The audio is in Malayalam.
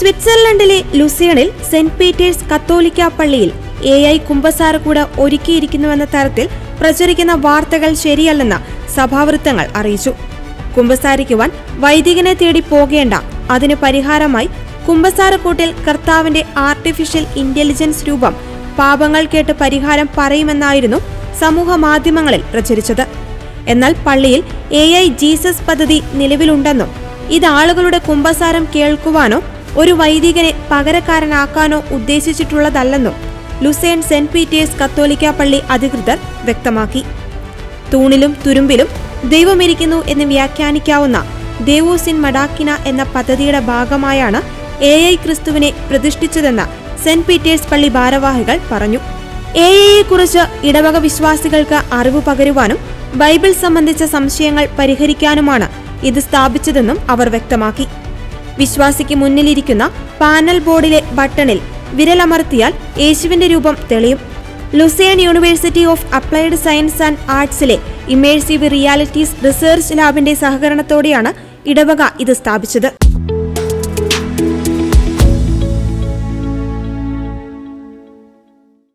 സ്വിറ്റ്സർലൻഡിലെ ലുസിയണിൽ സെന്റ് പീറ്റേഴ്സ് കത്തോലിക്ക പള്ളിയിൽ AI കുമ്പസാരക്കൂട് ഒരുക്കിയിരിക്കുന്നുവെന്ന തരത്തിൽ പ്രചരിക്കുന്ന വാർത്തകൾ ശരിയല്ലെന്ന് സഭാവൃത്തങ്ങൾ അറിയിച്ചു. കുമ്പസാരിക്കുവാൻ വൈദികനെ തേടി പോകേണ്ട, അതിന് പരിഹാരമായി കുമ്പസാരക്കൂട്ടിൽ കർത്താവിന്റെ ആർട്ടിഫിഷ്യൽ ഇന്റലിജൻസ് രൂപം പാപങ്ങൾ കേട്ട് പരിഹാരം പറയുമെന്നായിരുന്നു സമൂഹ മാധ്യമങ്ങളിൽ പ്രചരിച്ചത്. എന്നാൽ പള്ളിയിൽ AI ജീസസ് പദ്ധതി നിലവിലുണ്ടെന്നും ഇത് ആളുകളുടെ കുമ്പസാരം കേൾക്കുവാനോ ഒരു വൈദികനെ പകരക്കാരനാക്കാനോ ഉദ്ദേശിച്ചിട്ടുള്ളതല്ലെന്നും ലുസേൺ സെന്റ് പീറ്റേഴ്സ് കത്തോലിക്ക പള്ളി അധികൃതർ വ്യക്തമാക്കി. തൂണിലും തുരുമ്പിലും ദൈവമിരിക്കുന്നു എന്ന് വ്യാഖ്യാനിക്കാവുന്ന ദേവോസ് ഇൻ മഡാക്കിന എന്ന പദ്ധതിയുടെ ഭാഗമായാണ് AI ക്രിസ്തുവിനെ പ്രതിഷ്ഠിച്ചതെന്ന് സെന്റ് പീറ്റേഴ്സ് പള്ളി ഭാരവാഹികൾ പറഞ്ഞു. AIയെക്കുറിച്ച് ഇടവക വിശ്വാസികൾക്ക് അറിവ് പകരുവാനും ബൈബിൾ സംബന്ധിച്ച സംശയങ്ങൾ പരിഹരിക്കാനുമാണ് ഇത് സ്ഥാപിച്ചതെന്നും അവർ വ്യക്തമാക്കി. വിശ്വാസിക്ക് മുന്നിലിരിക്കുന്ന പാനൽ ബോർഡിലെ ബട്ടണിൽ വിരലമർത്തിയാൽ യേശുവിന്റെ രൂപം തെളിയും. Lucerne university of applied science and ആർട്സിലെ ഇമേഴ്സീവ് റിയാലിറ്റീസ് റിസർച്ച് ലാബിന്റെ സഹകരണത്തോടെയാണ് ഇടവക ഇത് സ്ഥാപിച്ചത്.